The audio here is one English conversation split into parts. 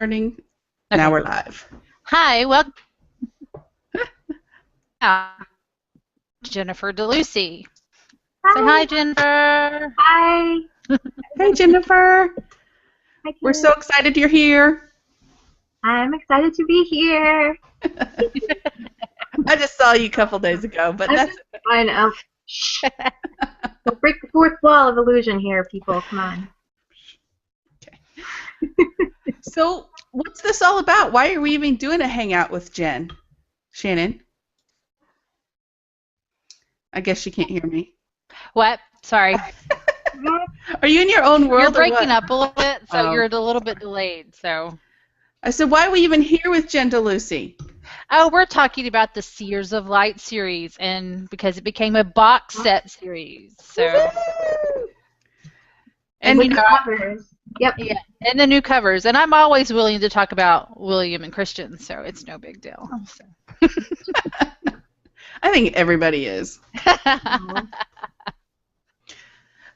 Morning. Okay. Now we're live. Hi, welcome, Jennifer DeLucy. Hi. Say hi, Jennifer. Hi. Hey, Jennifer. Hi, We're Kim. so excited you're here. I'm excited to be here. I just saw you a couple days ago, but that's I know. Shh. Don't break the fourth wall of illusion here, people. Come on. so. What's this all about? Why are we even doing a hangout with Jen? Shannon? I guess she can't hear me. What? Sorry. Are you in your own world? You're breaking up a little bit, so Oh. you're a little bit delayed. So. I said, why are we even here with Jen DeLucy? Oh, we're talking about the Seers of Light series, and because it became a box set series, so. And with you the know, covers. Yep. Yeah, and the new covers, and I'm always willing to talk about William and Christian, so it's no big deal. So. I think everybody is.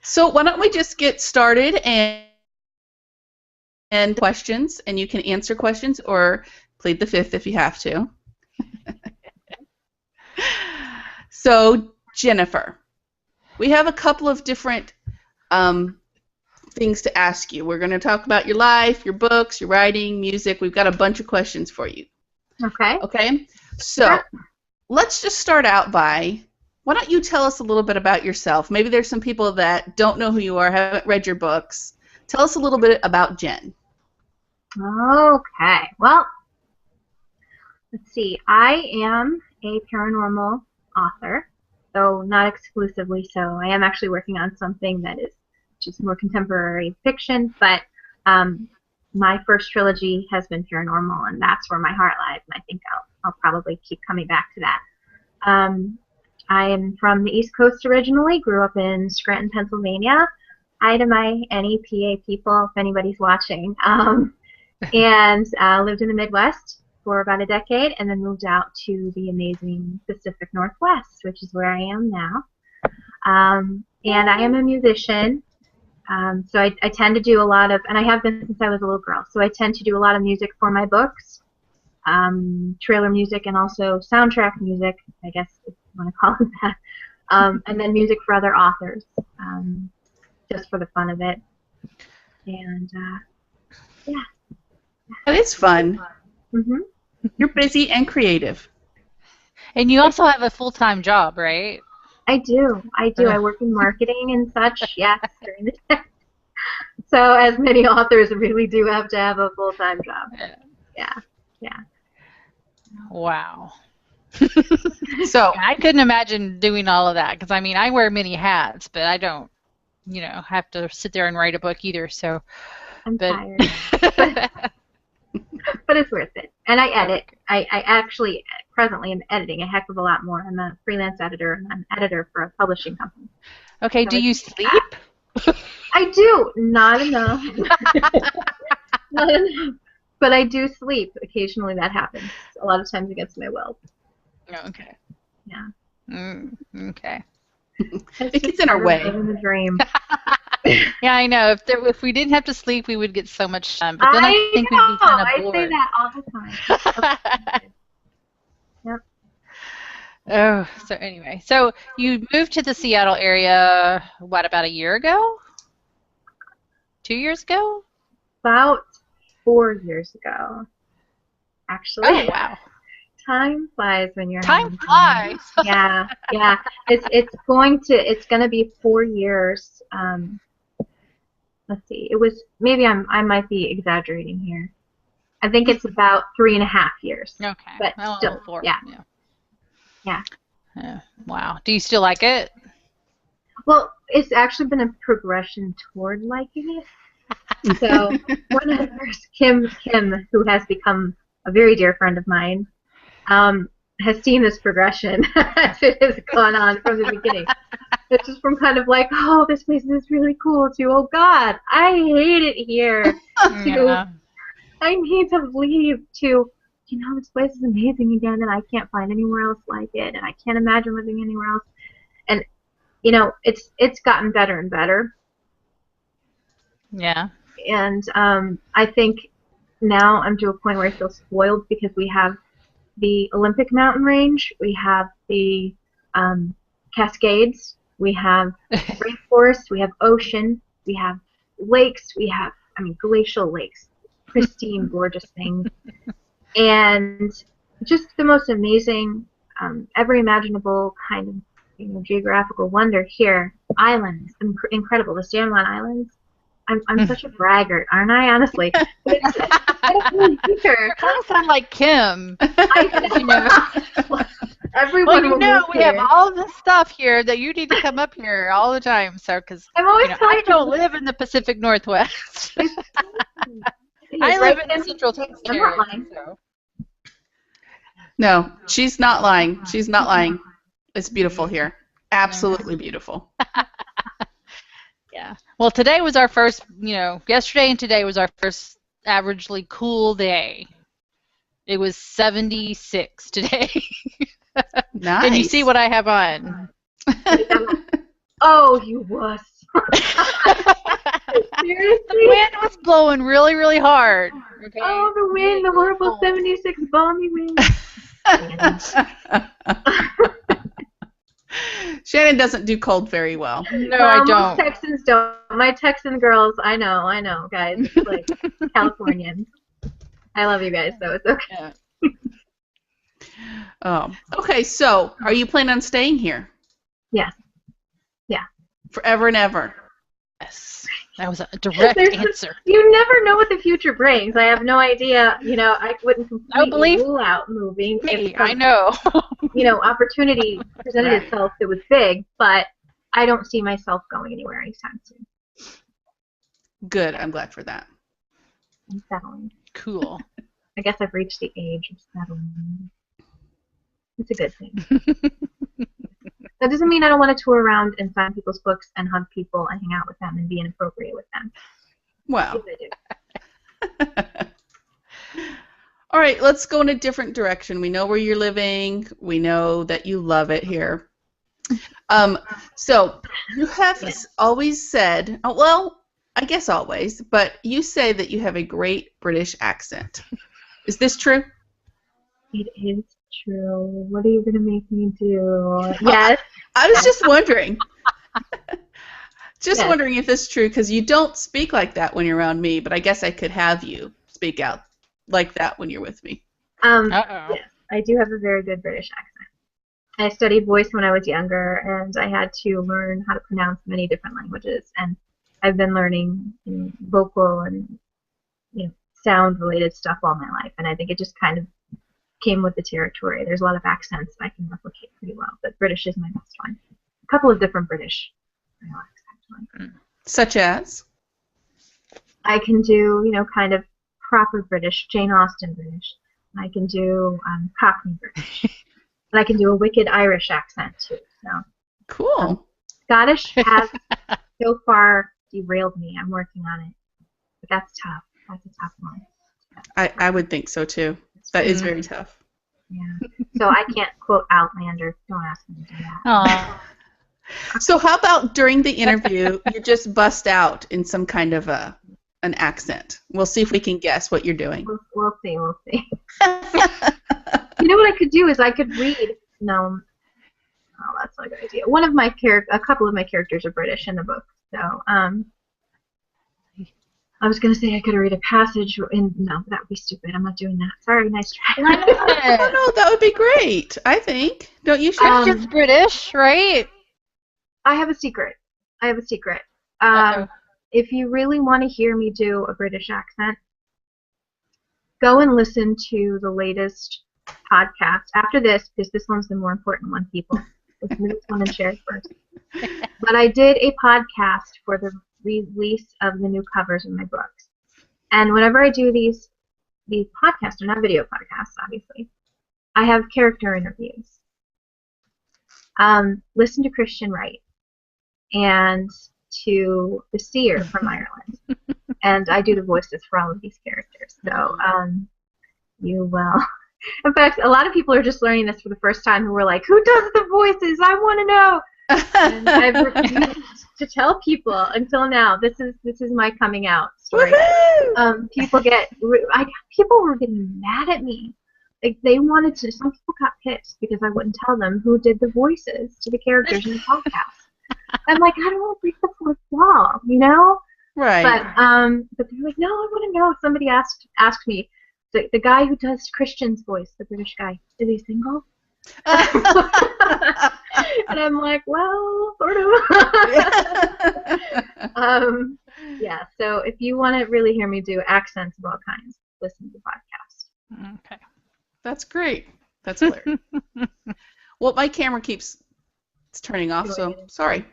So why don't we just get started and questions, and you can answer questions or plead the fifth if you have to. So Jennifer, we have a couple of different things to ask you. We're going to talk about your life, your books, your writing, music. We've got a bunch of questions for you. Okay. Okay? So let's just start out by, why don't you tell us a little bit about yourself? Maybe there's some people that don't know who you are, haven't read your books. Tell us a little bit about Jen. Okay. Well, let's see. I am a paranormal author, though not exclusively so. I am actually working on something that is just more contemporary fiction, but my first trilogy has been paranormal, and that's where my heart lies, and I think I'll probably keep coming back to that. I am from the East Coast originally, grew up in Scranton, Pennsylvania. Hi to my NEPA people, if anybody's watching. And lived in the Midwest for about a decade, and then moved out to the amazing Pacific Northwest, which is where I am now. And I am a musician. So I tend to do a lot of, and I have been since I was a little girl, so I tend to do a lot of music for my books, trailer music, and also soundtrack music, I guess if you want to call it that, and then music for other authors, just for the fun of it. And yeah. That is fun. Mm-hmm. You're busy and creative. And you also have a full-time job, right? I do. I work in marketing and such, yes, during the day. So as many authors really do have to have a full-time job. Yeah. Wow. So I couldn't imagine doing all of that, because, I mean, I wear many hats, but I don't, have to sit there and write a book either, so. I'm tired. But it's worth it. And I edit. I actually presently am editing a heck of a lot more. I'm a freelance editor, and I'm an editor for a publishing company. Okay, So do you sleep? I do. Not enough. Not enough. But I do sleep. Occasionally that happens. A lot of times against my will. Okay. Yeah. Okay. it gets in our way. Living the dream. Yeah, I know. If we didn't have to sleep, we would get so much done. But then I think we'd be kind of bored. I say that all the time. Yep. Oh, so anyway. So you moved to the Seattle area, what, about a year ago? 2 years ago? About 4 years ago, actually. Oh, wow. Time flies when you're Time flies. Yeah. It's gonna be 4 years. Let's see. It was maybe I might be exaggerating here. I think it's about 3.5 years. Okay. But well, still, 4. Yeah. Wow. Do you still like it? Well, it's actually been a progression toward liking it. So one of the first, Kim, who has become a very dear friend of mine, has seen this progression as it has gone on from the beginning. It's just from kind of like, oh, this place is really cool, to, oh, God, I hate it here, to, I need to leave, to, this place is amazing again, and I can't find anywhere else like it, and I can't imagine living anywhere else. And, it's gotten better and better. Yeah. And I think now I'm to a point where I feel spoiled because we have the Olympic mountain range, we have the Cascades, we have rainforest, we have ocean, we have lakes, we have, glacial lakes, pristine, gorgeous things, and just the most amazing, ever imaginable kind of, geographical wonder here. Islands, incredible. The San Juan Islands. I'm such a braggart, aren't I? Honestly, but it's You kind of sound like Kim. Everyone will move we have here. all this stuff here that you need to come up here all the time. So, because I'm always I don't live in the Pacific Northwest. I live in the Central Texas I'm area. not lying. So. No, she's not lying. She's not lying. It's beautiful here. Absolutely beautiful. Yeah. Well, today was our first, yesterday and today was our first averagely cool day. It was 76 today. Nice. And you see what I have on. Oh, you wuss. Seriously? The wind was blowing really, really hard. Okay? Oh, the wind, the horrible 76 balmy wind. Shannon doesn't do cold very well. No, I don't. Most Texans don't. My Texan girls, I know, guys. It's like Californians. I love you guys, so it's okay. Yeah. Okay, so are you planning on staying here? Yes. Yeah. Forever and ever? Yes. That was a direct answer. You never know what the future brings. I have no idea. I wouldn't completely rule out moving. Me, I know. Opportunity presented itself that was big, but I don't see myself going anywhere anytime soon. Good. I'm glad for that. I'm settling. Cool. I guess I've reached the age of settling. It's a good thing. That doesn't mean I don't want to tour around and sign people's books and hug people and hang out with them and be inappropriate with them. Well. Yes, I do. All right, let's go in a different direction. We know where you're living. We know that you love it here. So you have always said, well, I guess always, but you say that you have a great British accent. Is this true? It is true. What are you going to make me do? Yes. I was just wondering. Wondering if this is true, because you don't speak like that when you're around me, but I guess I could have you speak out like that when you're with me. Yes, I do have a very good British accent. I studied voice when I was younger, and I had to learn how to pronounce many different languages, and I've been learning vocal and sound-related stuff all my life, and I think it just kind of came with the territory. There's a lot of accents that I can replicate pretty well, but British is my best one. A couple of different British accents, actually. Such as? I can do, kind of proper British, Jane Austen British. I can do Cockney British. And I can do a wicked Irish accent, too. So Cool. Scottish has so far derailed me. I'm working on it. But that's tough. That's a tough one. I would think so, too. That is very tough. Yeah. So I can't quote Outlander. Don't ask me to do that. Aww. So how about during the interview, you just bust out in some kind of an accent? We'll see if we can guess what you're doing. We'll see. You know what I could do is I could read. No. Oh, that's not a good idea. A couple of my characters are British in the book. So, I was going to say I could read a passage. No, that would be stupid. I'm not doing that. Sorry, nice try. No, that would be great, I think. Don't you, Sharon? It's British, right? I have a secret. If you really want to hear me do a British accent, go and listen to the latest podcast after this, because this one's the more important one, people. Listen to this one and share it first. But I did a podcast for the release of the new covers of my books. And whenever I do these podcasts, they're not video podcasts, obviously, I have character interviews. Listen to Christian Wright and to the Seer from Ireland. And I do the voices for all of these characters. So you will. In fact, a lot of people are just learning this for the first time who were like, who does the voices? I want to know. And I've refused to tell people until now. This is my coming out story. People were getting mad at me. Like they wanted to. Some people got pissed because I wouldn't tell them who did the voices to the characters in the podcast. I'm like, I don't want to break the fourth wall, you know? Right. But they're like, no, I want to know. Somebody asked me, the guy who does Christian's voice, the British guy, is he single? And I'm like, well, sort of. Yeah, so if you want to really hear me do accents of all kinds, listen to the podcast. Okay. That's great. That's hilarious. Well, my camera keeps turning off, so sorry.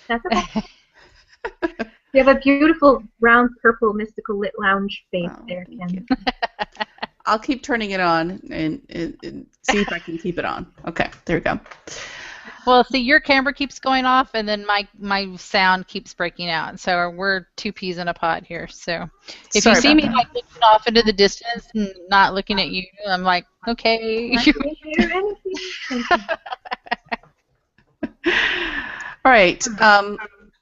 That's okay. You have a beautiful, round, purple, mystical lit lounge face there, Ken. I'll keep turning it on and see if I can keep it on. Okay, there we go. Well, see, your camera keeps going off, and then my sound keeps breaking out. So we're two peas in a pod here. So if you see me like looking off into the distance and not looking at you, I'm like, okay. I can't hear anything. All right.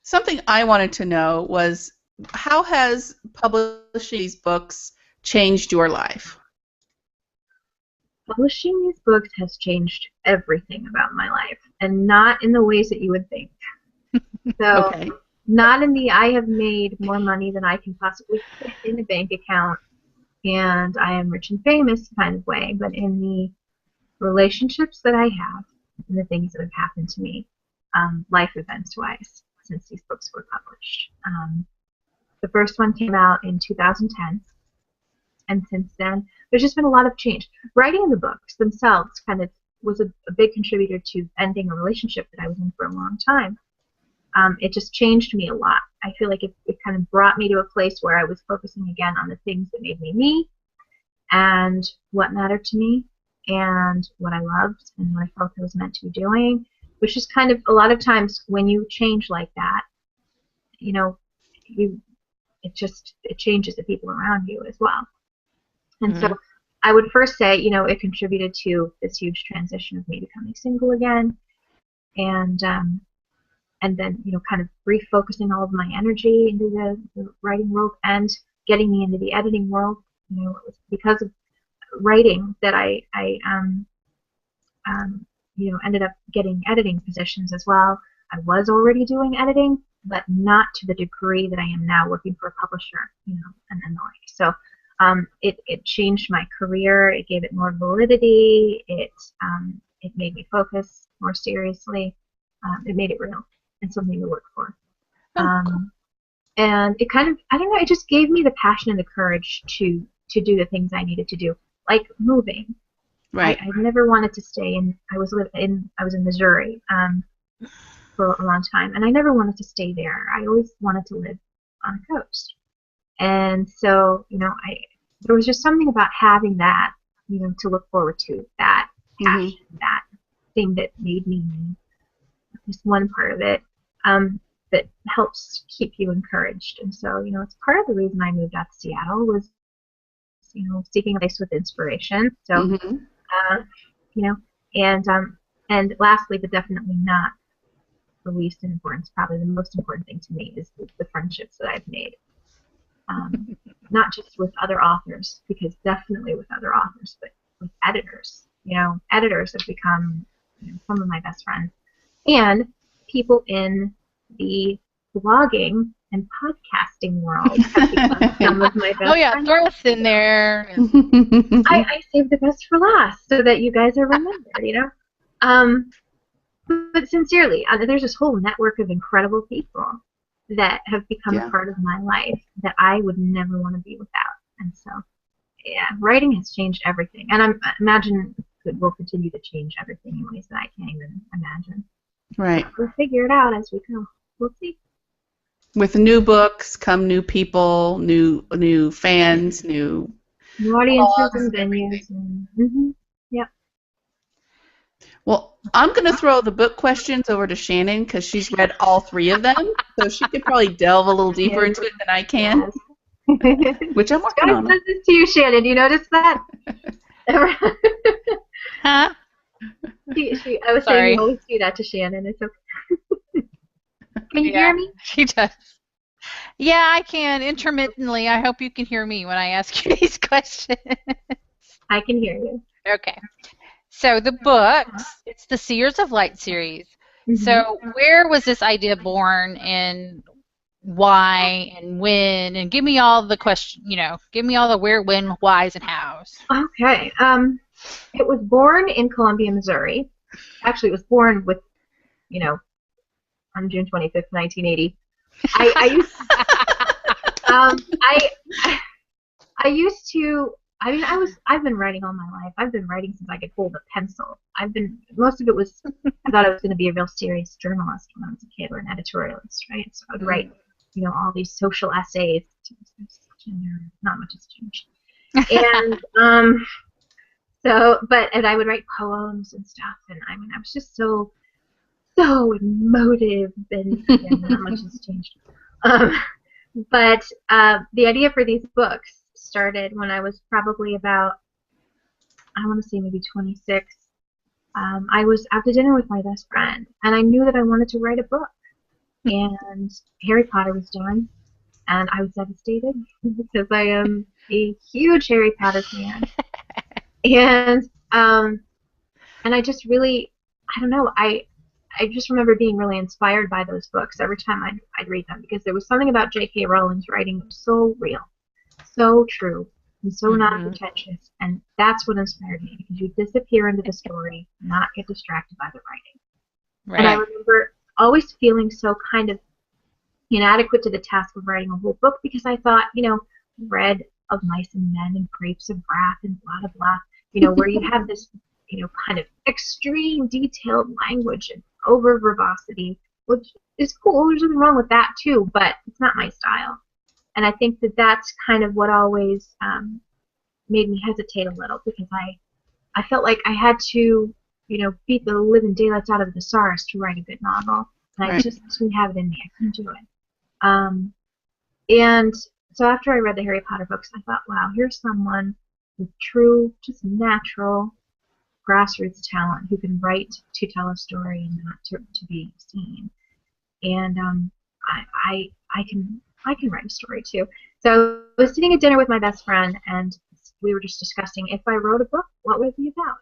Something I wanted to know was, how has publishing these books changed your life? Publishing these books has changed everything about my life, and not in the ways that you would think. So, Okay. Not in the I have made more money than I can possibly fit in a bank account, and I am rich and famous kind of way, but in the relationships that I have and the things that have happened to me, life events-wise, since these books were published. The first one came out in 2010. And since then, there's just been a lot of change. Writing the books themselves kind of was a big contributor to ending a relationship that I was in for a long time. It just changed me a lot. I feel like it kind of brought me to a place where I was focusing again on the things that made me me, and what mattered to me, and what I loved, and what I felt I was meant to be doing, which is kind of a lot of times when you change like that, you know, it changes the people around you as well. And so I would first say, you know, it contributed to this huge transition of me becoming single again, and then, you know, kind of refocusing all of my energy into the writing world and getting me into the editing world. You know, it was because of writing that I you know, ended up getting editing positions as well. I was already doing editing, but not to the degree that I am now working for a publisher, you know, and the like. So it changed my career. It gave it more validity. It made me focus more seriously. It made it real and something to work for. Cool. And it kind of, I don't know, it just gave me the passion and the courage to do the things I needed to do, like moving. Right. I never wanted to stay in. I was in Missouri for a long time, and I never wanted to stay there. I always wanted to live on the coast. And so, you know, there was just something about having that, you know, to look forward to, that passion, that thing that made me me. Just one part of it that helps keep you encouraged. And so, you know, it's part of the reason I moved out to Seattle was, you know, seeking a place with inspiration. So, you know, and lastly, but definitely not the least in importance, probably the most important thing to me is the friendships that I've made. Not just with other authors, because definitely with other authors, but with editors. You know, editors have become, you know, some of my best friends. And people in the blogging and podcasting world have become some of my best friends. Oh yeah, throw us in there. I saved the best for last so that you guys are remembered, you know? But sincerely, there's this whole network of incredible people that have become a part of my life that I would never want to be without. And so, yeah, writing has changed everything. And I imagine it will continue to change everything in ways that I can't even imagine. Right. We'll figure it out as we go. We'll see. With new books come new people, new fans, new audiences and venues. And, yeah. Well, I'm going to throw the book questions over to Shannon because she's read all three of them, so she could probably delve a little deeper into it than I can, which I'm working on. I said this to you, Shannon. You notice that? Huh? I was Sorry. saying you always do that to Shannon. It's okay. Can you hear me? She does. Yeah, I can intermittently. I hope you can hear me when I ask you these questions. I can hear you. Okay. So the books, it's the Seers of Light series. So where was this idea born, and why and when? And give me all the give me all the where, when, whys, and hows. Okay. It was born in Columbia, Missouri. Actually, it was born with, on June 25th, 1980. I've been writing all my life. I've been writing since I could hold a pencil. Most of it was, I thought I was going to be a real serious journalist when I was a kid, or an editorialist, right? So I would write, all these social essays. Not much has changed. And, and I would write poems and stuff, and I was just so emotive, and not much has changed. But the idea for these books started when I was probably about, I want to say maybe 26. I was out to dinner with my best friend, and I knew that I wanted to write a book. And Harry Potter was done, and I was devastated because I am a huge Harry Potter fan. And I just really, I don't know, I just remember being really inspired by those books every time I'd read them, because there was something about J.K. Rowling's writing that was so real, so true, and so non-pretentious, and that's what inspired me, because you disappear into the story, not get distracted by the writing. Right. And I remember always feeling so kind of inadequate to the task of writing a whole book, because I thought, Bread of Mice and Men and Grapes of Wrath and blah, blah, blah, where you have this, kind of extreme detailed language and over verbosity, which is cool. There's nothing wrong with that too, but it's not my style. And I think that that's kind of what always made me hesitate a little, because I felt like I had to, beat the living daylights out of the thesaurus to write a good novel, and I just didn't have it in me. I couldn't do it. And so after I read the Harry Potter books, I thought, wow, here's someone with true, just natural grassroots talent who can write to tell a story and not to be seen. And I can write a story too. So I was sitting at dinner with my best friend, and we were just discussing, if I wrote a book, what would it be about?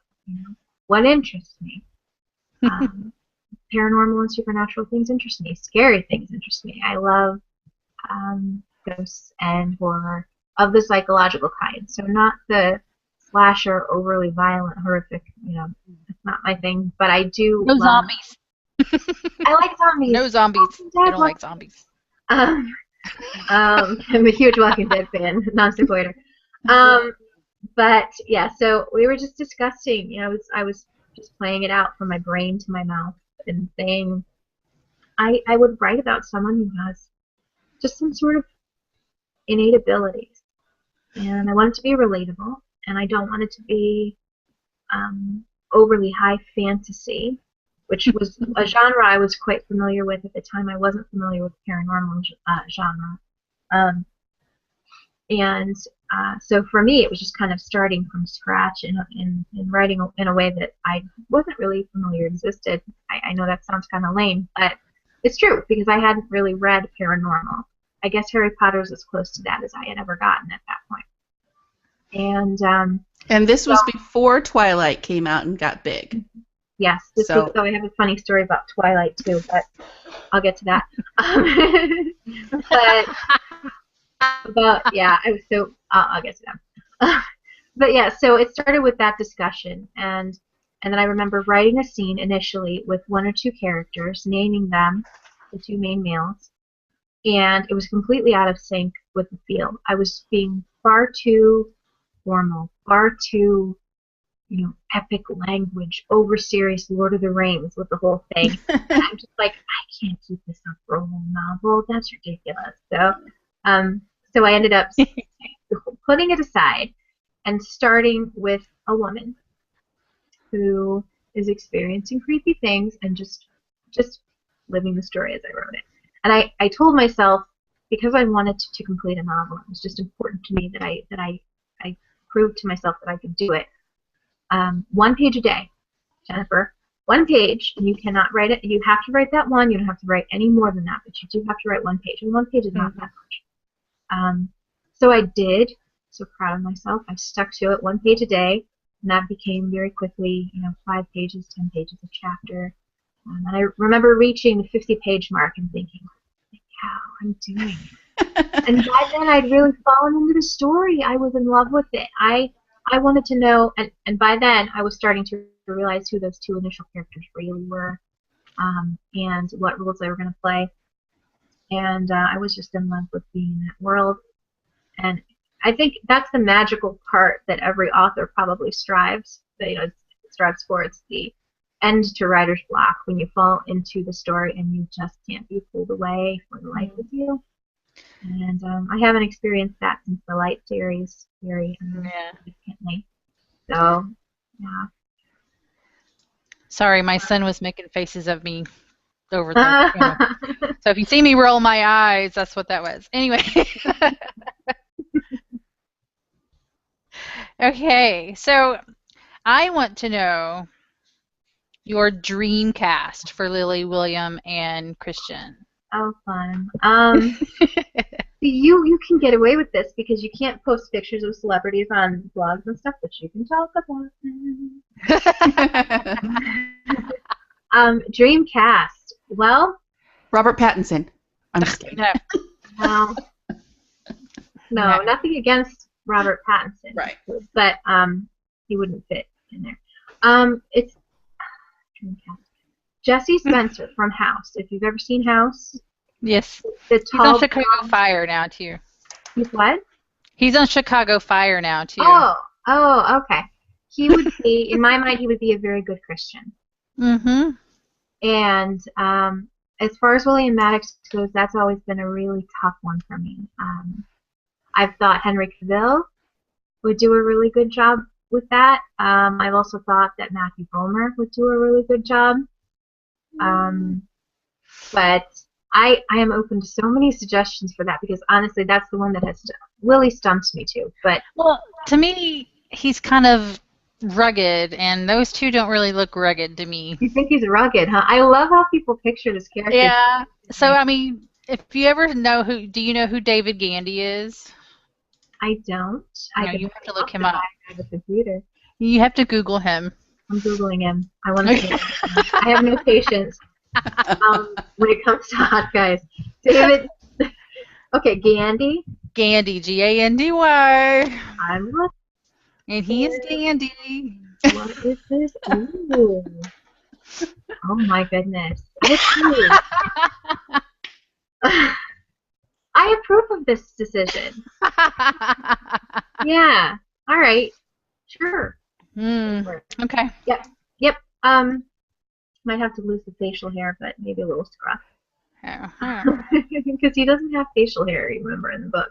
What interests me? Paranormal and supernatural things interest me. Scary things interest me. I love ghosts and horror of the psychological kind. So not the slasher, overly violent, horrific. It's not my thing. But I do. No zombies. I like zombies. No zombies. I don't like zombies. I'm a huge Walking Dead fan. Non-spoiler. But yeah, so we were just discussing. I was just playing it out from my brain to my mouth and saying, I would write about someone who has just some sort of innate abilities, and I want it to be relatable, and I don't want it to be overly high fantasy, which was a genre I was quite familiar with at the time. I wasn't familiar with the paranormal genre. So for me, it was just kind of starting from scratch in writing in a way that I wasn't really familiar existed. I know that sounds kind of lame, but it's true, because I hadn't really read paranormal. I guess Harry Potter is as close to that as I had ever gotten at that point. And this was before Twilight came out and got big. Yes. So I have a funny story about Twilight too, but I'll get to that. I'll get to that. But yeah, so it started with that discussion, and then I remember writing a scene initially with one or two characters, naming them, the two main males, and it was completely out of sync with the feel. I was being far too formal, far too, epic language, over serious Lord of the Rings with the whole thing. I'm just like, I can't keep this up for a whole novel. That's ridiculous. So I ended up putting it aside and starting with a woman who is experiencing creepy things and just living the story as I wrote it. And I told myself, because I wanted to complete a novel, it was just important to me that I proved to myself that I could do it. 1 page a day, Jennifer, one page, and you cannot write it. You have to write that one. You don't have to write any more than that, but you do have to write one page. And one page is not that much. So I did. So proud of myself. I stuck to it, one page a day, and that became very quickly, 5 pages, 10 pages a chapter. And I remember reaching the 50-page mark and thinking, how I'm doing it. And by then I'd really fallen into the story. I was in love with it. I wanted to know, and by then I was starting to realize who those 2 initial characters really were, and what roles they were going to play. And I was just in love with being in that world. And I think that's the magical part that every author probably strives for. It's the end to writer's block, when you fall into the story and you just can't be pulled away for the life of you. And I haven't experienced that since the Light series very significantly. So, yeah. Sorry, my son was making faces of me over there. So if you see me roll my eyes, that's what that was. Anyway. Okay, so I want to know your dream cast for Lily, William, and Christian. Oh, fun. You can get away with this because you can't post pictures of celebrities on blogs and stuff, but you can talk about them. Dream cast. Well, Robert Pattinson. I'm just kidding. No. No, nothing against Robert Pattinson. Right. But he wouldn't fit in there. It's dream cast. Jesse Spencer from House. If you've ever seen House. Yes. He's on Chicago Fire now, too. He's what? He's on Chicago Fire now, too. Oh, okay. He would be, in my mind, he would be a very good Christian. Mm-hmm. And as far as William Maddox goes, that's always been a really tough one for me. I've thought Henry Cavill would do a really good job with that. I've also thought that Matthew Bomer would do a really good job. But I am open to so many suggestions for that because honestly, that's the one that has really stumped me too. But well, to me, he's kind of rugged, and those two don't really look rugged to me. You think he's rugged, huh? I love how people picture this character. Yeah. So I mean, if you ever know do you know who David Gandy is? I don't. No, you have to look him up. I have a computer. You have to Google him. I'm Googling him. I want to see him. I have no patience when it comes to hot guys. David. Okay, Gandy. Gandy, G-A-N-D-Y. I'm looking. And he is Dandy. What is this? Ooh. Oh my goodness. I approve of this decision. Yeah. All right. Sure. Okay. Yep. Might have to lose the facial hair, but maybe a little scruff. Because he doesn't have facial hair, remember, in the book.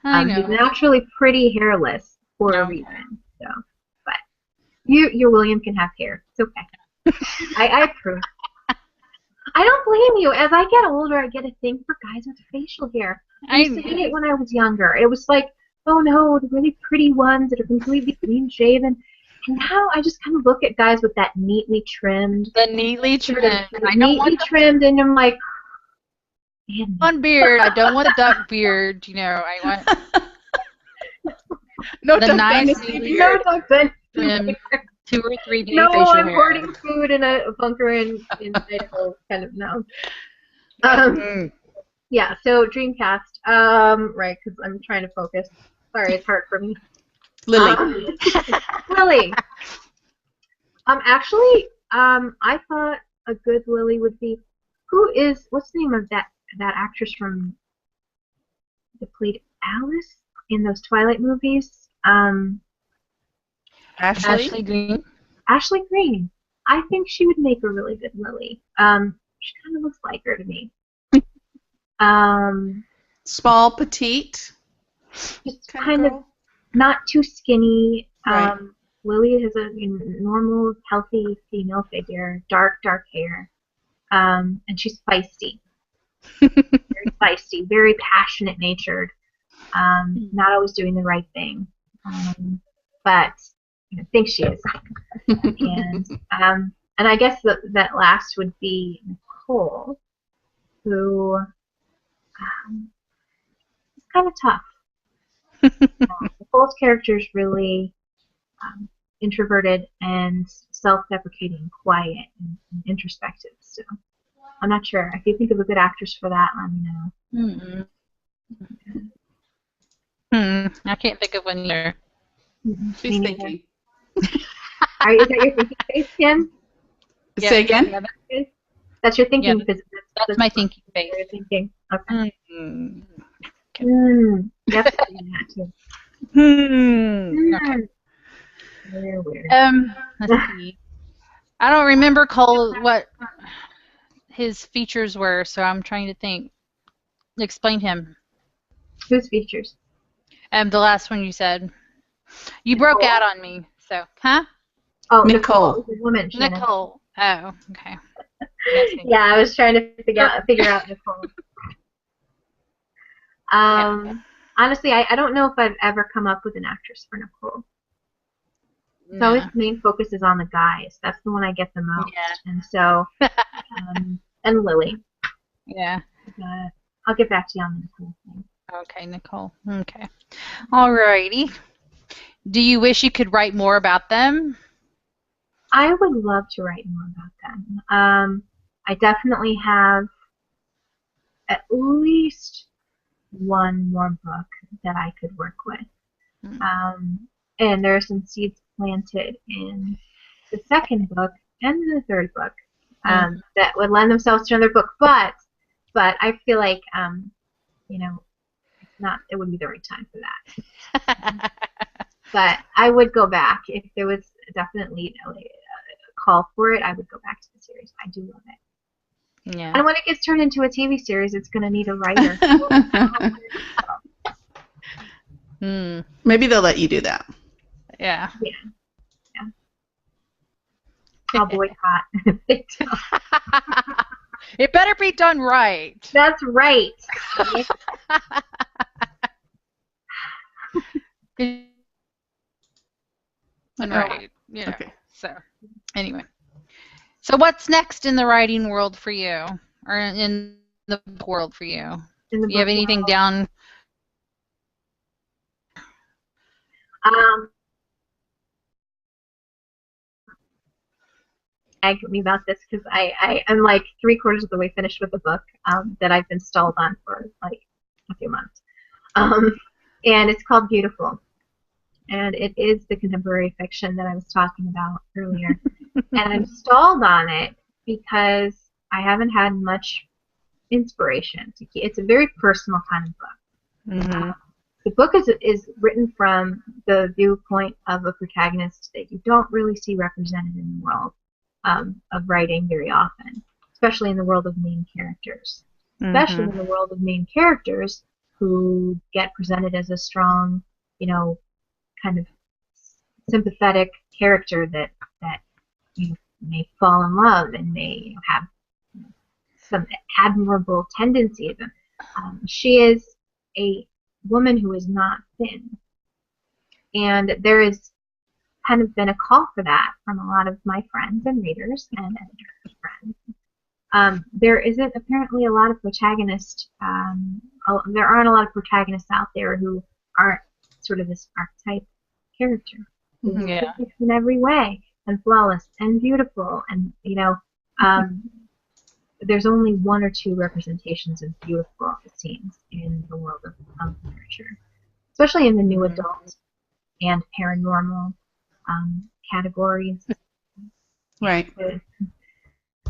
I know. He's naturally pretty hairless for a reason. So, but your William can have hair. It's okay. I approve. I don't blame you. As I get older, I get a thing for guys with facial hair. I used to hate it when I was younger. It was like, oh no, the really pretty ones that are completely clean shaven. And now I just kind of look at guys with that neatly trimmed. The neatly trimmed. Neatly trimmed, and I'm like, man. One beard. I don't want a duck beard. I want no the duck nice beard. No duck trim, 2 or 3 days no, facial I'm hair. hoarding food in a bunker in Idaho. Kind of no. Yeah. So Dreamcast. Right, because I'm trying to focus. Sorry, it's hard for me. Lily. Lily. Actually, I thought a good Lily would be. What's the name of that actress from that played Alice in those Twilight movies? Ashley Green. Ashley Green. I think she would make a really good Lily. She kind of looks like her to me. Small, petite. Just kind of not too skinny. Right. Lily has a normal, healthy female figure, dark hair, and she's feisty. Very feisty, very passionate natured. Not always doing the right thing, but I think she is. And And I guess that last would be Nicole, who is kind of tough. Nicole's character is really introverted and self-deprecating, quiet, and introspective. So I'm not sure. If you think of a good actress for that, let me know. I can't think of one either. She's thinking. Is that your thinking face, Kim? Yeah, say again? Yeah, that's your thinking face. That's my thinking face. You're thinking. Okay. Okay. Yep. That too. Okay. Very weird. Let's see. I don't remember Cole what his features were, so I'm trying to think. Explain him. Whose features? The last one you said. You broke out on me, so Oh, Nicole. The woman. Shannon. Nicole. Oh, okay. Yeah, I was trying to figure out Nicole. Honestly, I don't know if I've ever come up with an actress for Nicole. So his main focus is on the guys. That's the one I get the most. Yeah. And so, and Lily. Yeah. I'll get back to you on the Nicole thing. Okay, Nicole. Okay. Alrighty. Do you wish you could write more about them? I would love to write more about them. I definitely have at least one more book that I could work with. And there are some seeds planted in the second book and the third book that would lend themselves to another book. But I feel like, it wouldn't be the right time for that. But I would go back. If there was definitely a call for it, I would go back to the series. I do love it. Yeah. And when it gets turned into a TV series, it's going to need a writer. Maybe they'll let you do that. Yeah. I'll boycott. It better be done right. That's right. Right. Yeah. Okay. So, anyway. So, what's next in the writing world for you, or in the book world for you? Do you have anything down? Ag me about this because I'm like 3/4 of the way finished with the book that I've been stalled on for like a few months. And it's called Beautiful. And it is the contemporary fiction that I was talking about earlier. And I'm stalled on it because I haven't had much inspiration. It's a very personal kind of book. The book is written from the viewpoint of a protagonist that you don't really see represented in the world of writing very often, especially in the world of main characters. Especially in the world of main characters who get presented as a strong, kind of sympathetic character that may fall in love and may have some admirable tendencies. She is a woman who is not thin, and there has kind of been a call for that from a lot of my friends and readers and editors' friends. There isn't apparently a lot of protagonists. There aren't a lot of protagonists out there who aren't sort of this archetype character. Perfect in every way, and flawless, and beautiful, and there's only one or two representations of beautiful scenes in the world of literature, especially in the new adult and paranormal categories. Right.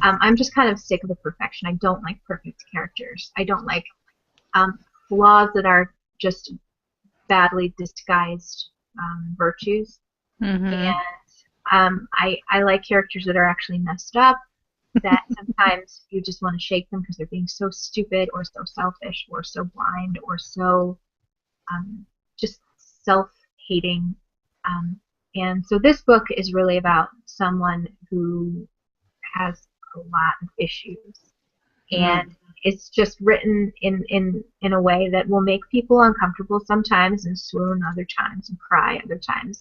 I'm just kind of sick of the perfection. I don't like perfect characters. I don't like flaws that are just badly disguised virtues. And I like characters that are actually messed up, that sometimes you just want to shake them because they're being so stupid or so selfish or so blind or so just self-hating. And so this book is really about someone who has a lot of issues. And it's just written in a way that will make people uncomfortable sometimes and swoon other times and cry other times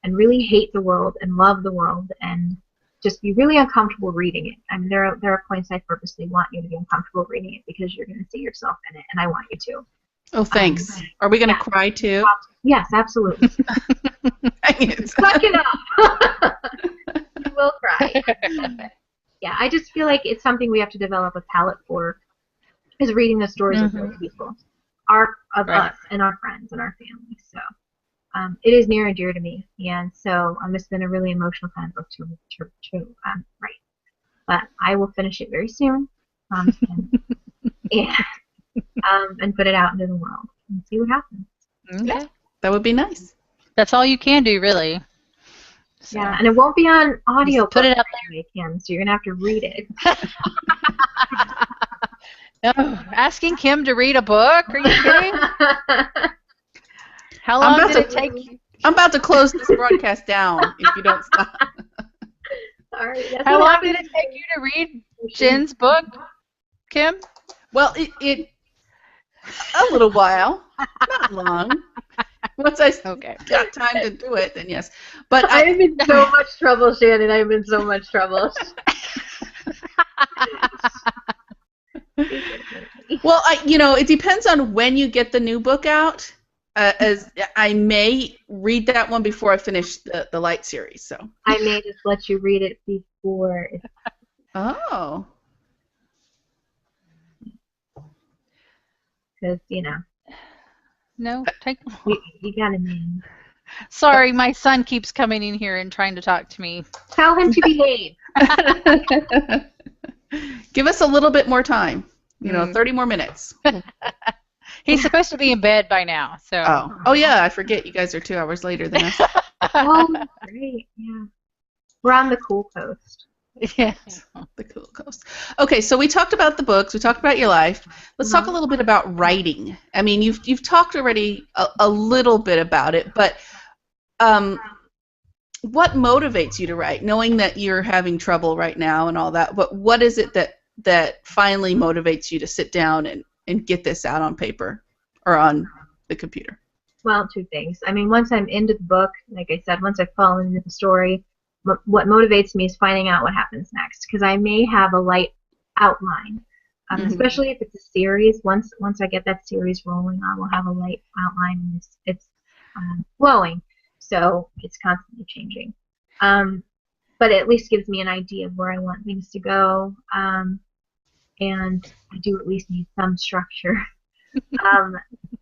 and really hate the world and love the world and just be really uncomfortable reading it. I mean, there are points I purposely want you to be uncomfortable reading it because you're going to see yourself in it, and I want you to. Oh, thanks. Are we going to cry too? Yes, absolutely. Suck it up. You will cry. Yeah, I just feel like it's something we have to develop a palate for, is reading the stories of other people, us and our friends and our family. So it is near and dear to me, and so it's been a really emotional kind of book to write. But I will finish it very soon, and put it out into the world and see what happens. Okay. Yeah, that would be nice. That's all you can do, really. So. Yeah, and it won't be on audio. Put it up there, Kim. So you're gonna have to read it. No, asking Kim to read a book? Are you kidding? How long did it take you? I'm about to close this broadcast down if you don't stop. Sorry. How long did it take you to read Jen's book, Kim? Well, it a little while, not long. Once I got time to do it, then yes. But I'm in so much trouble, Shannon. I'm in so much trouble. Well, it depends on when you get the new book out. As I may read that one before I finish the Light series. So I may just let you read it before. Oh. Because No, take. You gotta name. Sorry, my son keeps coming in here and trying to talk to me. Tell him to behave. Give us a little bit more time. 30 more minutes. He's supposed to be in bed by now, so. Oh yeah, I forget you guys are 2 hours later than us. Oh, great, yeah. We're on the cool coast. Yes. The cool coast. Okay, so we talked about the books. We talked about your life. Let's talk a little bit about writing. I mean, you've talked already a little bit about it, but what motivates you to write? Knowing that you're having trouble right now and all that, but what is it that finally motivates you to sit down and get this out on paper or on the computer? Well, two things. I mean, once I'm into the book, like I said, once I've fallen into the story, what motivates me is finding out what happens next, because I may have a light outline, especially if it's a series. Once I get that series rolling, I will have a light outline, and it's flowing, so it's constantly changing. But it at least gives me an idea of where I want things to go, and I do at least need some structure.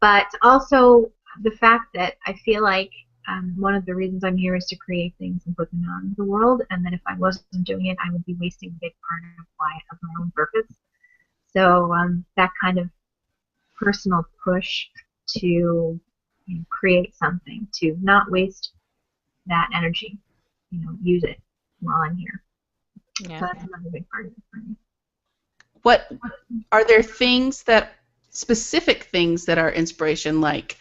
But also the fact that I feel like one of the reasons I'm here is to create things and put them out into the world, and that if I wasn't doing it, I would be wasting a big part of my own purpose. So that kind of personal push to create something, to not waste that energy, use it while I'm here. Yeah. So that's another big part of it for me. What are there specific things that are inspiration, like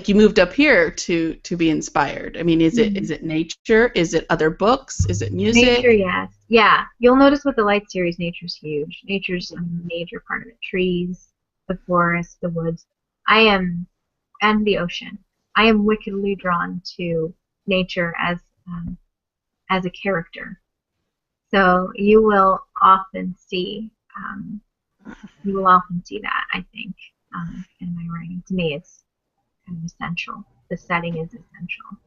you moved up here to be inspired? I mean, is it nature? Is it other books? Is it music? Nature, yes. Yeah. You'll notice with the Light series, nature's huge. Nature's a major part of it. Trees, the forest, the woods. And the ocean. I am wickedly drawn to nature as a character. So you will often see that, I think, in my writing. To me, it's kind of essential. The setting is essential.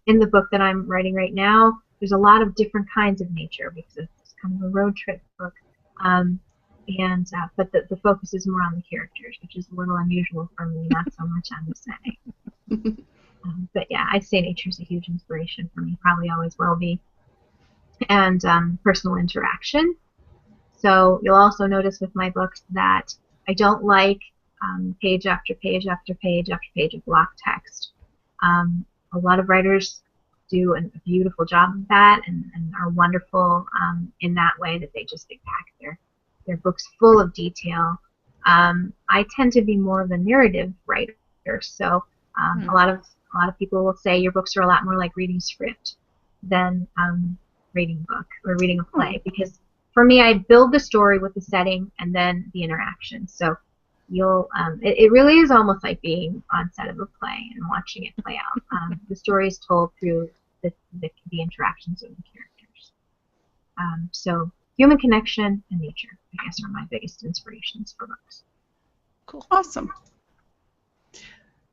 In the book that I'm writing right now, there's a lot of different kinds of nature because it's kind of a road trip book. But the focus is more on the characters, which is a little unusual for me, not so much on the setting. But yeah, I'd say nature's a huge inspiration for me, probably always will be. And personal interaction. So you'll also notice with my books that I don't like page after page after page after page of block text. A lot of writers do a beautiful job of that and are wonderful in that way, that they just pack their books full of detail. I tend to be more of a narrative writer, so a lot of people will say your books are a lot more like reading a script than reading a book or reading a play, because for me, I build the story with the setting and then the interaction. So it really is almost like being on set of a play and watching it play out. The story is told through the interactions of the characters. So human connection and nature, I guess, are my biggest inspirations for books. Cool. Awesome.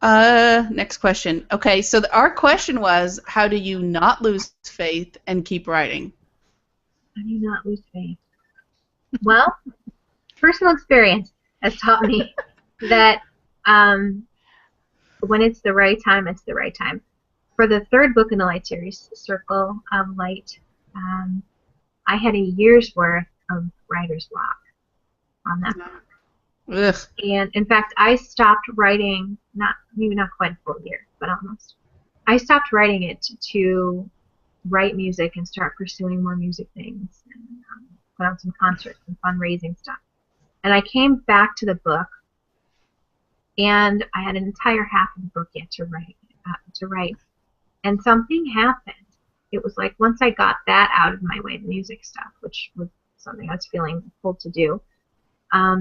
Next question. Okay, so our question was, how do you not lose faith and keep writing? How do you not lose faith? Well, personal experience has taught me that when it's the right time, it's the right time. For the third book in the Light series, Circle of Light, I had a year's worth of writer's block on that book. Ugh. And in fact, I stopped writing, maybe not quite a full year, but almost. I stopped writing it to write music and start pursuing more music things and put on some concerts and fundraising stuff. And I came back to the book, and I had an entire half of the book yet to write. And something happened. It was like once I got that out of my way, the music stuff, which was something I was feeling pulled to do,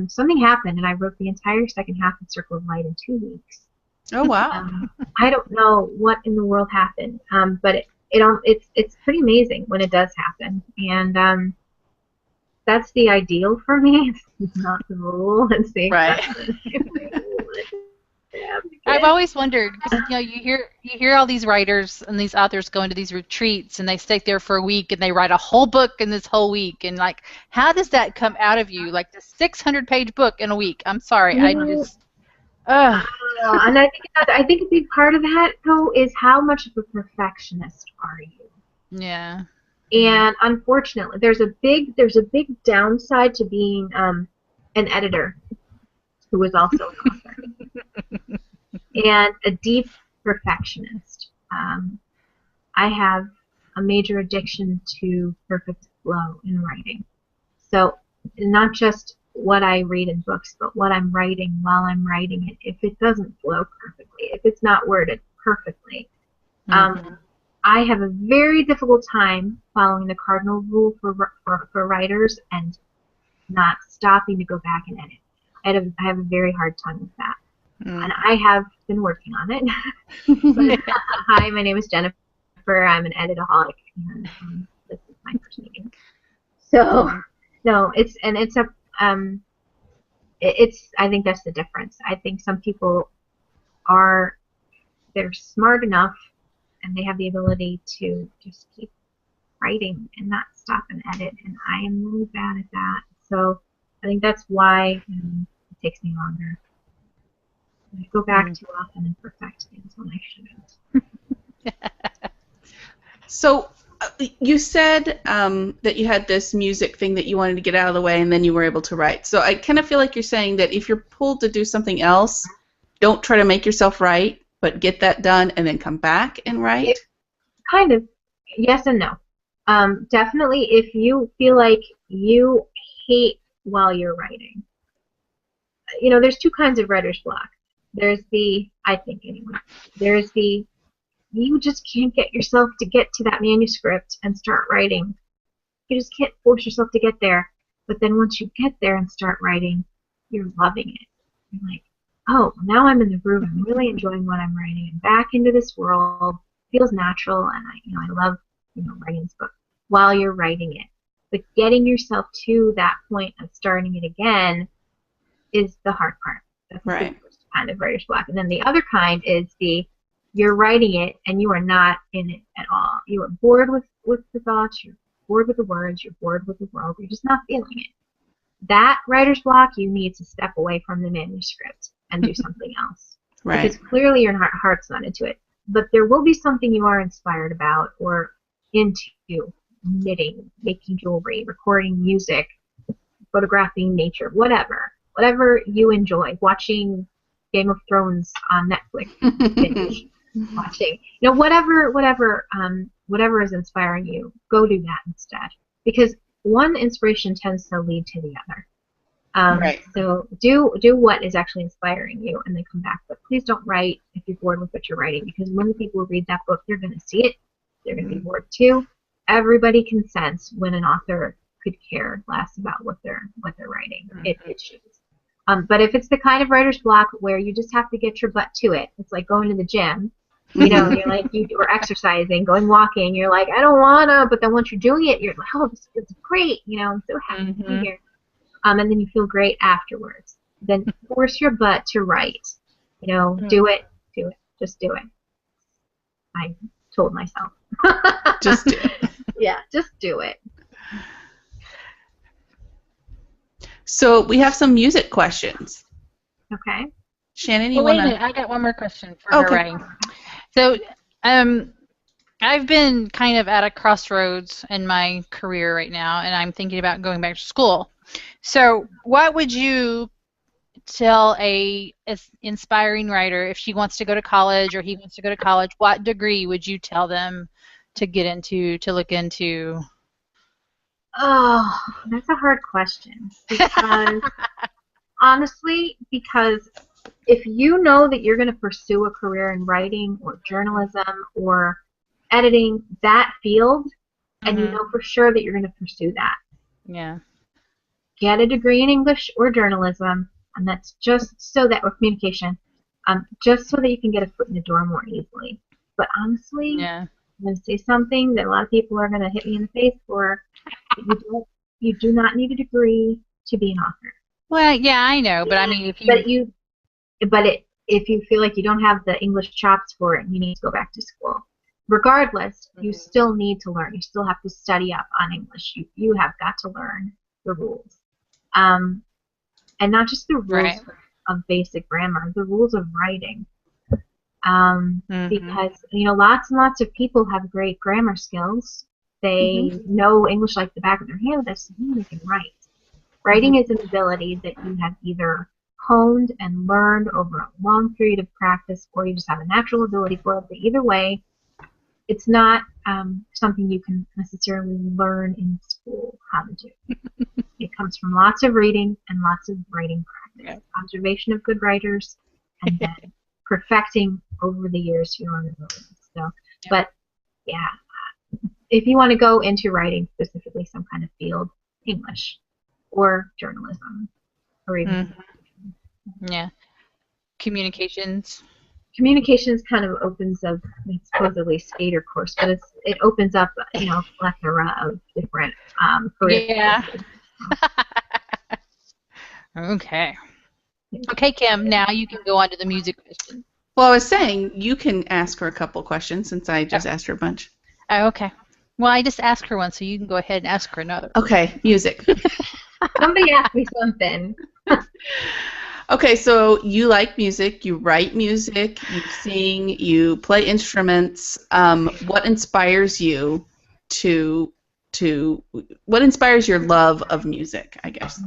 something happened, and I wrote the entire second half of Circle of Light in 2 weeks. Oh, wow. I don't know what in the world happened, but it's pretty amazing when it does happen, and that's the ideal for me. It's not the rule. It's the exception. Right. I've always wondered, because you hear all these writers and these authors go into these retreats and they stay there for a week and they write a whole book in this whole week, and like, how does that come out of you? Like the 600-page book in a week. I'm sorry, I just. And I think a big part of that though is how much of a perfectionist are you? Yeah. And unfortunately, there's a big downside to being an editor who is also an author and a deep perfectionist. I have a major addiction to perfect flow in writing. So not just what I read in books, but what I'm writing while I'm writing it. If it doesn't flow perfectly, if it's not worded perfectly, I have a very difficult time following the cardinal rule for writers and not stopping to go back and edit. I have a very hard time with that. And I have been working on it. But, hi, my name is Jennifer. I'm an editaholic, and this is my first meeting. So, no, I think that's the difference. I think some people they're smart enough and they have the ability to just keep writing and not stop and edit, and I am really bad at that. So I think that's why it takes me longer. I go back too often and perfect things when I shouldn't. So you said that you had this music thing that you wanted to get out of the way, and then you were able to write. So I kind of feel like you're saying that if you're pulled to do something else, don't try to make yourself write, but get that done and then come back and write? Kind of. Yes and no. Definitely if you feel like you hate while you're writing. There's two kinds of writer's block. There's I think anyway, there's you just can't get yourself to get to that manuscript and start writing. You just can't force yourself to get there. But then once you get there and start writing, you're loving it. You're like, oh, now I'm in the groove. I'm really enjoying what I'm writing. I'm back into this world. It feels natural, and I love writing this book while you're writing it. But getting yourself to that point of starting it again is the hard part. That's right. The first kind of writer's block. And then the other kind is you're writing it and you are not in it at all. You are bored with the thoughts, you're bored with the words, you're bored with the world, you're just not feeling it. That writer's block, you need to step away from the manuscript and do something else. Right. Because clearly your heart's not into it. But there will be something you are inspired about or into: knitting, making jewelry, recording music, photographing nature, whatever you enjoy. Watching Game of Thrones on Netflix, binge watching, whatever is inspiring you, go do that instead. Because one inspiration tends to lead to the other. Right. So do what is actually inspiring you, and then come back. But please don't write if you're bored with what you're writing, because when the people read that book, they're going to see it. They're going to be bored too. Everybody can sense when an author could care less about what they're writing. It shows. But if it's the kind of writer's block where you just have to get your butt to it, it's like going to the gym, You know, you're like, or exercising, going walking, you're like, I don't wanna, but then once you're doing it, you're like, oh, this is great, you know, I'm so happy to be here. And then you feel great afterwards. Then force your butt to write. You know, do it, just do it. I told myself. Just do it. Yeah, just do it. So we have some music questions. Okay. Shannon, you wait want a minute, I got one more question for her writing. So, I've been kind of at a crossroads in my career right now, and I'm thinking about going back to school. So, what would you tell a inspiring writer if she wants to go to college or he wants to go to college? What degree would you tell them to get into, to look into? Oh, that's a hard question. Because, honestly, because if you know that you're going to pursue a career in writing or journalism or editing, that field, and you know for sure that you're going to pursue that. Yeah. Get a degree in English or journalism, and that's just so that, or communication, just so that you can get a foot in the door more easily. But honestly, Yeah. I'm going to say something that a lot of people are going to hit me in the face for. You do not need a degree to be an author. Well, yeah, I know, but I mean, if you... if you feel like you don't have the English chops for it, you need to go back to school. Regardless, you still need to learn. You still have to study up on English. You have got to learn the rules. And not just the rules of basic grammar, the rules of writing. Because, you know, lots and lots of people have great grammar skills. They know English like the back of their hand. That doesn't mean they can write. Writing is an ability that you have either honed and learned over a long period of practice, or you just have a natural ability for it. But either way, it's not something you can necessarily learn in school how to do. It comes from lots of reading and lots of writing practice, observation of good writers, and then perfecting over the years your own abilities. So, but yeah, if you want to go into writing specifically, some kind of field, English or journalism, or even communications. Communications kind of opens up, it's supposedly skater course, but it opens up, you know, a plethora of different career courses. Okay. Okay, Kim, now you can go on to the music question. Well, I was saying you can ask her a couple questions since I just asked her a bunch. Oh, okay. Well, I just asked her one, so you can go ahead and ask her another. Okay, music. Somebody asked me something. Okay, so you like music, you write music, you sing, you play instruments. What inspires you what inspires your love of music, I guess?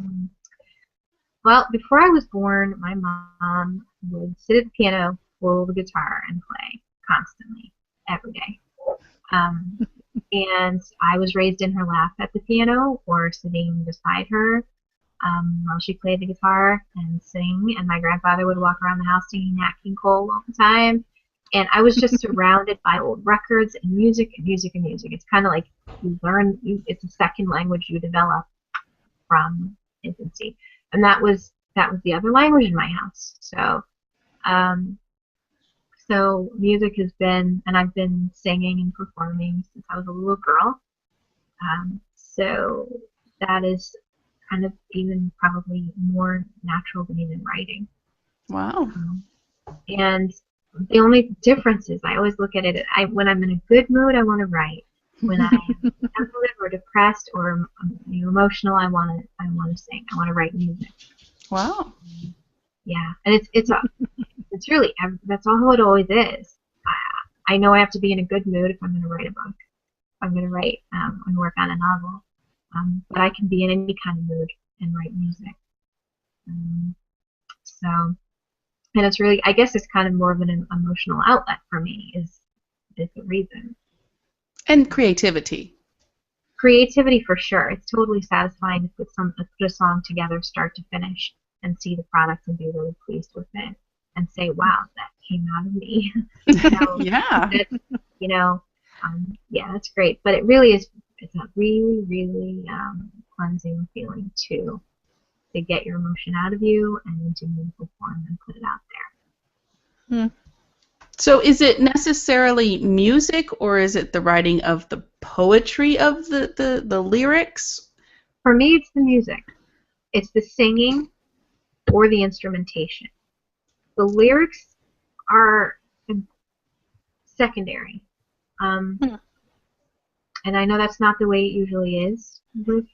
Well, before I was born, my mom would sit at the piano, roll the guitar, and play constantly, every day. And I was raised in her lap at the piano or sitting beside her while she played the guitar and sing. And my grandfather would walk around the house singing Nat King Cole all the time. And I was just surrounded by old records and music and music and music. It's kind of like you learn, it's a second language you develop from infancy. And that was the other language in my house. So music has been, and I've been singing and performing since I was a little girl. So that is kind of even probably more natural than even writing. Wow. And the only difference is I always look at it, when I'm in a good mood, I want to write. When I am sensitive or depressed or emotional, I want to sing. I want to write music. Wow. Yeah, and it's really, that's all it always is. I know I have to be in a good mood if I'm going to write a book. If I'm going to write and work on a novel. But I can be in any kind of mood and write music. And it's really, I guess it's kind of more of an emotional outlet for me is the reason. And creativity. Creativity for sure. It's totally satisfying to put a song together start to finish and see the product and be really pleased with it and say, wow, that came out of me. Yeah. Yeah, that's great. But it really is, it's a really, really cleansing feeling to get your emotion out of you and into meaningful form and put it out there. So is it necessarily music, or is it the writing of the poetry of the lyrics? For me, it's the music. It's the singing or the instrumentation. The lyrics are secondary. And I know that's not the way it usually is with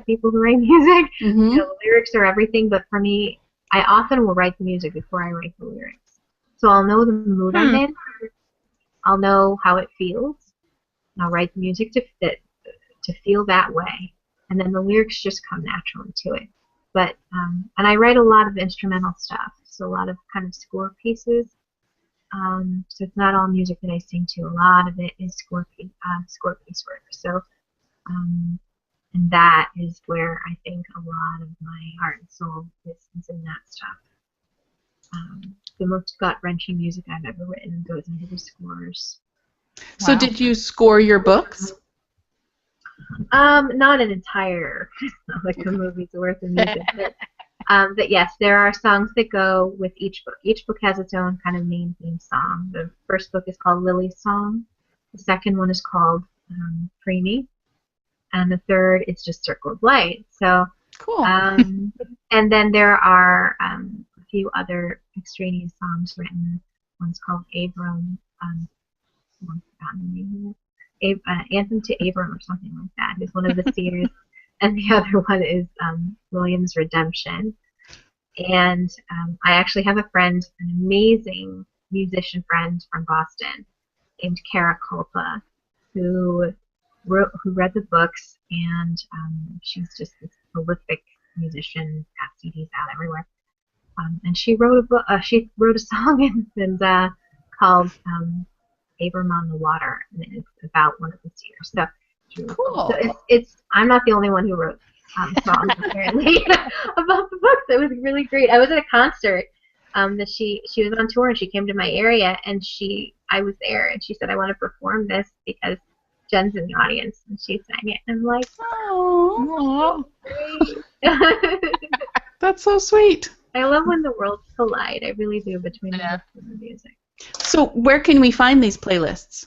people who write music. Mm-hmm. You know, the lyrics are everything, but for me, I often will write the music before I write the lyrics. So I'll know the mood I'm in. I'll know how it feels. And I'll write the music to feel that way. And then the lyrics just come naturally to it. But and I write a lot of instrumental stuff, so a lot of kind of score pieces. So it's not all music that I sing to. A lot of it is score piece work. So and that is where I think a lot of my heart and soul is in that stuff. The most gut-wrenching music I've ever written goes into the scores. So Wow. did you score your books? Not an entire, not like a movie's worth of music, but yes, there are songs that go with each book. Each book has its own kind of main theme song. The first book is called Lily's Song. The second one is called Preemie. And the third is just Circle of Light. So, Cool. and then there are a few other extraneous songs written. One's called Abram. I've forgotten the name of it. Anthem to Abram or something like that is one of the Seers, and the other one is William's Redemption. And I actually have a friend, an amazing musician friend from Boston named Kara Culpa, who read the books, and she's just this prolific musician, got CDs out everywhere. And she wrote a book. She wrote a song called Abram on the Water, and it's about one of the Seers. So it's really cool. So it's I'm not the only one who wrote songs apparently about the books. It was really great. I was at a concert that she was on tour, and she came to my area, and I was there, and she said, I want to perform this because Jen's in the audience, and she sang it, and I'm like, oh, great. That's so sweet. I love when the worlds collide. I really do, between the books and the music. So where can we find these playlists?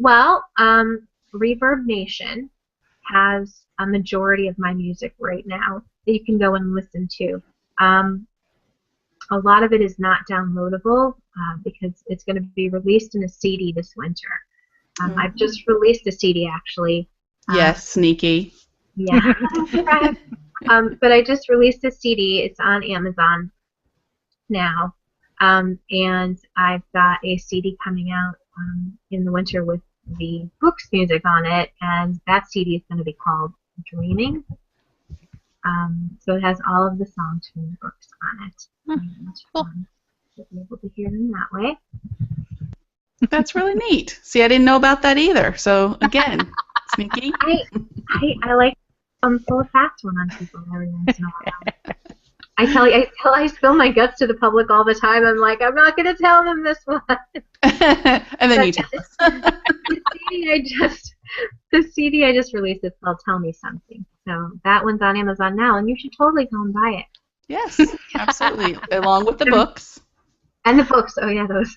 Well, Reverb Nation has a majority of my music right now that you can go and listen to. A lot of it is not downloadable because it's going to be released in a CD this winter. I've just released a CD, actually. Yes, sneaky. Yeah. But I just released a CD. It's on Amazon now. And I've got a CD coming out in the winter with the books music on it, and that CD is going to be called Dreaming. So it has all of the songs from the books on it. And, Cool. you'll be able to hear them that way. That's really neat. See, I didn't know about that either. So again, sneaky. I like pull a fast one on people every once in a while. I spill my guts to the public all the time. I'm like, I'm not going to tell them this one. And then you tell us. The CD I just released is called Tell Me Something. So that one's on Amazon now, and you should totally go and buy it. Yes, absolutely. Along with the books. And the books. Oh, yeah, those.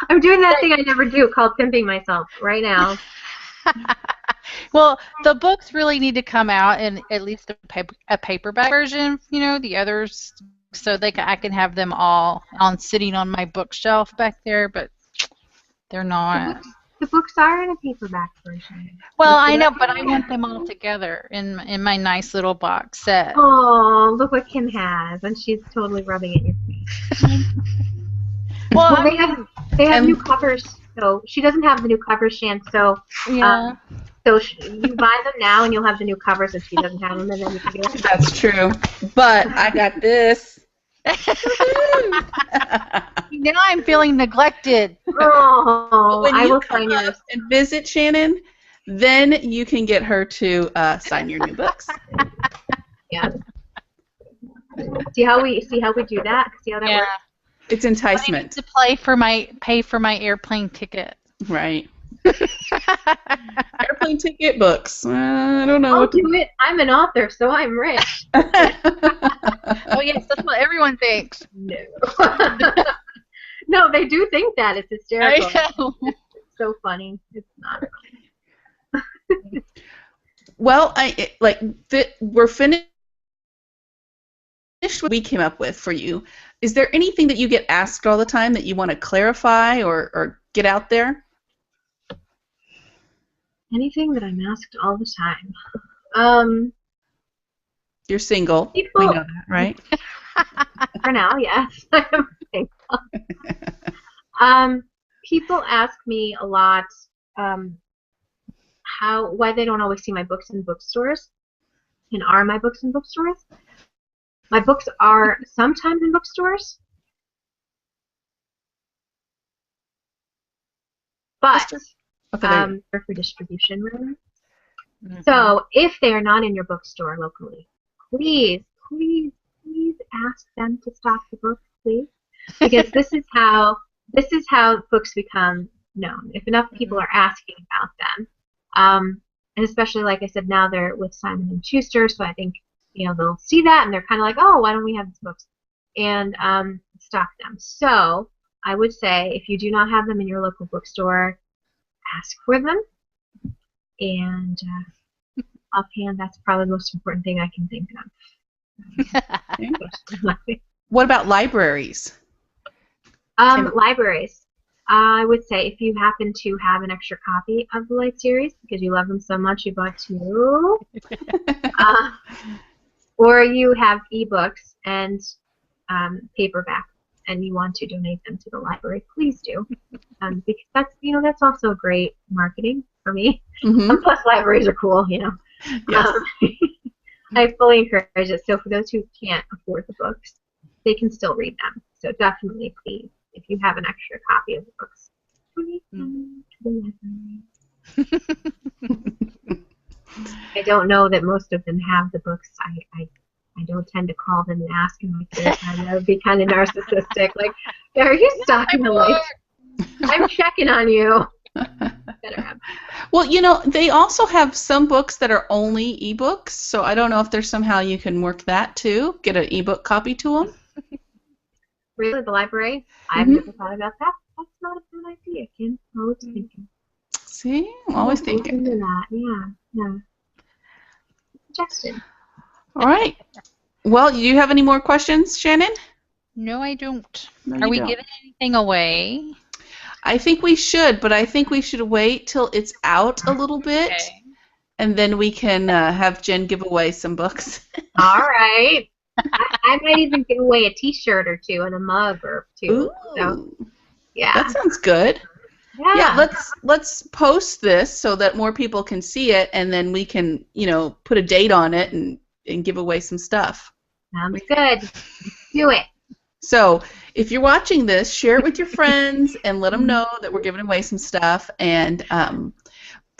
I'm doing that thing I never do called pimping myself right now. Well, the books really need to come out in at least a paperback version, the others, so I can have them all sitting on my bookshelf back there, but they're not. The books are in a paperback version. Well, I know, but I want them all together in my nice little box set. Oh, look what Kim has, and she's totally rubbing it in your face. Well, they have new covers, so she doesn't have the new covers, Shan. So yeah. So you buy them now, and you'll have the new covers, and she doesn't have them, and then you can get them. That's true. But I got this. Now I'm feeling neglected. Oh, when I you will come sign up yours. and visit Shannon, then you can get her to sign your new books. Yeah. See how we do that? See how that works? It's enticement. I need to pay for my airplane ticket. Right. Airplane ticket books. I don't know. I'll do it. I'm an author, so I'm rich. Oh yes, that's what everyone thinks. No. No, they do think that. It's hysterical. I know. It's so funny. It's not funny. Well, we're finished what we came up with for you. Is there anything that you get asked all the time that you want to clarify or get out there? Anything that I'm asked all the time. You're single. People, we know that, right? For now, yes. I'm single. People ask me a lot why they don't always see my books in bookstores, and are my books in bookstores? My books are sometimes in bookstores, but they're for distribution rooms. Mm-hmm. So if they are not in your bookstore locally, please ask them to stock the books, please, because this is how books become known. If enough people are asking about them, and especially like I said, now they're with Simon and Schuster, so I think they'll see that and they're kind of like, oh, why don't we have these books and stock them? So I would say if you do not have them in your local bookstore, ask for them. And offhand, that's probably the most important thing I can think of. What about libraries? Libraries. I would say if you happen to have an extra copy of the Light series because you love them so much you bought two, or you have ebooks and paperback and you want to donate them to the library, please do, because that's also great marketing for me. Mm-hmm. Plus, libraries are cool, Yes. I fully encourage it. So for those who can't afford the books, they can still read them. So definitely, please, if you have an extra copy of the books, donate them to the library. I don't know that most of them have the books. I don't tend to call them and ask them like this. That would be kind of narcissistic. Like, are you stocking the Light? I'm checking on you. Better have. Well, they also have some books that are only ebooks, so I don't know if there's somehow you can work that too. Get an ebook copy to them. Really, the library? I've never thought about that. That's not a bad idea, Kim. Always thinking. See, I'm always thinking. Into that. Yeah. Suggestion. All right. Well, do you have any more questions, Shannon? No, I don't. No, Are we don't. giving anything away? I think we should, but I think we should wait till it's out a little bit, and then we can have Jen give away some books. All right. I might even give away a T-shirt or two and a mug or two. Ooh. So, yeah. That sounds good. Yeah. Let's post this so that more people can see it, and then we can put a date on it and give away some stuff. Sounds good. Let's do it. So if you're watching this, share it with your friends and let them know that we're giving away some stuff. And, of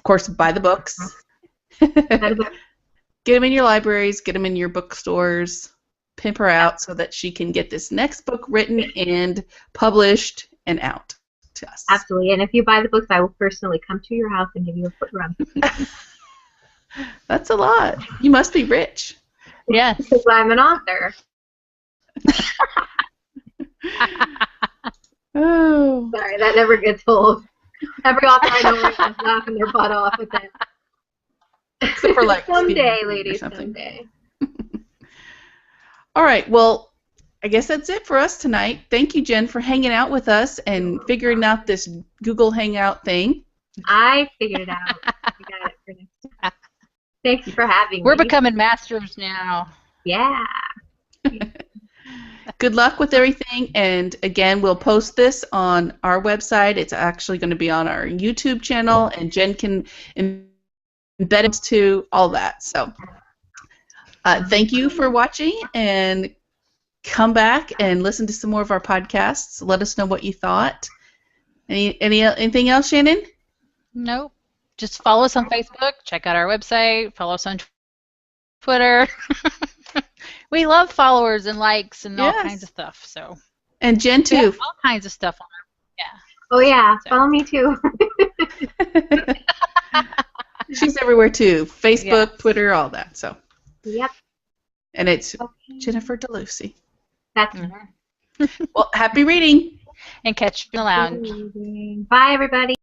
course, buy the books. Get them in your libraries. Get them in your bookstores. Pimp her out so that she can get this next book written and published and out to us. Absolutely. And if you buy the books, I will personally come to your house and give you a foot rub. That's a lot. You must be rich. Yes. Because I'm an author. Oh. Sorry, that never gets old. Every author I know is laughing their butt off with that. Except for someday, ladies, someday. All right, well, I guess that's it for us tonight. Thank you, Jen, for hanging out with us and figuring out this Google Hangout thing. I figured it out. I got it for next time. Thank you for having me. We're becoming masters now. Yeah. Good luck with everything, and again, we'll post this on our website. It's actually going to be on our YouTube channel, and Jen can embed it to all that. So thank you for watching, and come back and listen to some more of our podcasts. Let us know what you thought. Anything else, Shannon? Nope. Just follow us on Facebook, check out our website, follow us on Twitter. We love followers and likes and all kinds of stuff. So. And Jen too. All kinds of stuff on our Oh yeah, follow me too. She's everywhere too. Facebook, Twitter, all that. So. Yep. And it's Jennifer DeLucy. That's Well, happy reading. and catch you in the lounge. Bye, everybody.